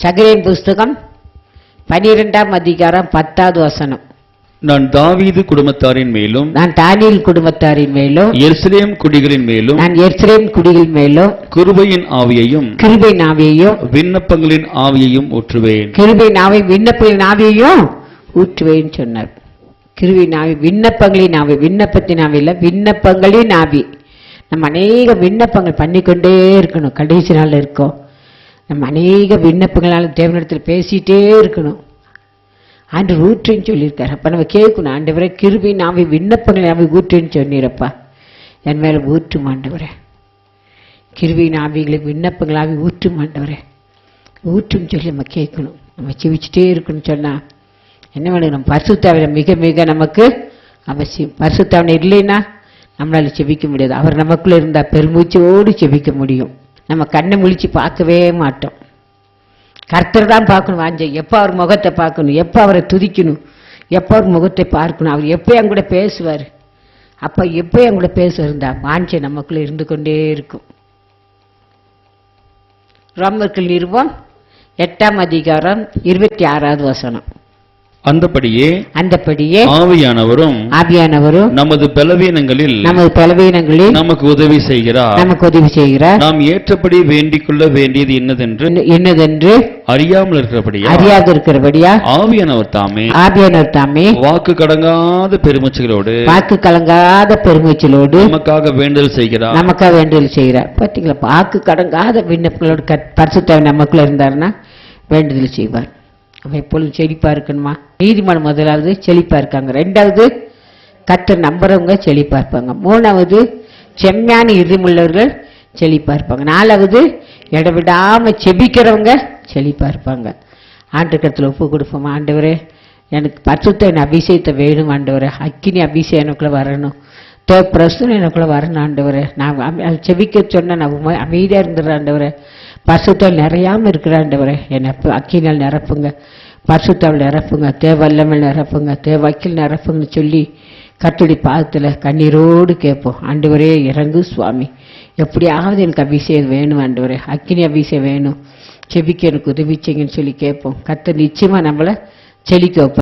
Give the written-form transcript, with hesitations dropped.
சகரியின் புஸ்தகம் 12ஆம் அதிகாரம் 10வது வசனம். நான் தாவீது குடும்பத்தாரின் மேலும், நான் தானியேல் குடும்பத்தாரின் மேலும், எருசலேம் குடிகளின் மேலும், நான் எருசலேம் குடிகள் மேலும் கிருபையின் ஆவியையும் கிருபையின் ஆவியையும் விண்ணப்பங்களின் ஆவியையும் ஊற்றுவேன். கிருபையின் ஆவி விண்ணப்பங்களின் ஆவியையும் ஊற்றுவேன்னு சொன்னார். கிருபையின் ஆவி விண்ணப்பங்களின் ஆவி, விண்ணப்பத்தின் ஆவி இல்ல, விண்ணப்பங்களின் ஆவி. நம்ம அநேக விண்ணப்பங்கள் பண்ணிக்கொண்டே இருக்கணும். கடைசி நாள் இருக்கோம். நம்ம அநேக விண்ணப்பங்களால தேவனிடத்தில் பேசிட்டே இருக்கணும். ஆண்டவர் ஊற்றுன்னு சொல்லியிருக்காரு. அப்ப நம்ம கேட்கணும், ஆண்டவரே கிருபையின் ஆவி விண்ணப்பங்களின் ஆவி ஊற்றுன்னு சொன்னீரப்பா, என் மேல ஊற்றும் ஆண்டவரே. கிருபையின் ஆவிகளை விண்ணப்பங்களாவி ஊற்றும் ஆண்டவரே, ஊற்றும் சொல்லி நம்ம கேட்கணும். நம்ம செவிச்சுட்டே இருக்கணும்னு சொன்னா என்ன வேணும், நம்ம பரிசுத்தாவில மிக மிக நமக்கு அவசியம். பரிசுத்தாவில இல்லைன்னா நம்மளால செபிக்க முடியாது. அவர் நமக்குள்ள இருந்தா பெருமூச்சோடு செபிக்க முடியும். நம்ம கண்ணை முழிச்சு பார்க்கவே மாட்டோம். கர்த்தர் தான் பார்க்கணும் வாஞ்சை. எப்போ அவர் முகத்தை பார்க்கணும், எப்போ அவரை துதிக்கணும், எப்போ அவர் முகத்தை பார்க்கணும், அவர் எப்போ என் கூட பேசுவார், அப்போ எப்போ என் கூட பேசுவாருந்தா வாஞ்சை நமக்குள்ள இருந்து கொண்டே இருக்கும். ரோமர்கள் நிருபம் 8ஆம் அதிகாரம் 26வது வசனம். அந்தபடியே ஆவியானவரும் நமது பலவீனங்களில் நமக்கு உதவி செய்கிறார். நாம் ஏற்றபடி வேண்டிக் கொள்ள வேண்டியது என்னதென்று அறியாமல் இருக்கிறபடியா ஆவியானவர் தாமே வாக்கு கடங்காத பெருமூச்சுகளோடு நமக்காக வேண்டுதல் செய்கிறார். பாத்தீங்களா, வாக்கு கடங்காத விண்ணப்பங்களோடு பரிசுத்தாவி நமக்குள்ள இருந்தாருன்னா வேண்டுதல் செய்வார். அவன் எப்பொழுதும் செழிப்பா இருக்கணுமா. நீதிமான் முதலாவது செழிப்பா இருக்காங்க, 2வது கர்த்தர் நம்புறவங்க செழிப்பா இருப்பாங்க, 3வது செம்மையான இதயமுள்ளவர்கள் செழிப்பா இருப்பாங்க, 4வது இடவிடாம செபிக்கிறவங்க செழிப்பா இருப்பாங்க. ஆண்டவரிடத்தில் ஒப்பு கொடுப்போம். ஆண்டவரே எனக்கு பரிசுத்த அபிஷேகத்தை வேணும் ஆண்டவரே, அக்கினி அபிஷேகம் எனக்குள்ள வரணும், பிரசுரம் எனக்குள்ள வரணும் ஆண்டவரே. நான் செபிக்க சொன்ன நான் அமைதியா இருந்துடுறேன் ஆண்டவரே. பரிசுத்தால் நிறையாம இருக்கிற ஆண்டவரே, என்னை அக்கினால் நிரப்புங்க, பரிசுத்தால் நிரப்புங்க, தேவல்லமல் நிரப்புங்க, தேவக்கில் நிரப்புங்கன்னு சொல்லி கர்த்தருடைய பாதத்துல கண்ணீரோடு கேட்போம். ஆண்டவரே இறங்கு சுவாமி, எப்படியாவது எனக்கு அபிஷேகம் வேணும் ஆண்டவரே, அக்கினி அபிஷேகம் வேணும், செபிக்க எனக்கு உதவி செய்யுங்கன்னு சொல்லி கேட்போம். கர்த்தர் நிச்சயமா நம்மளை செழிக்க வைப்பார்.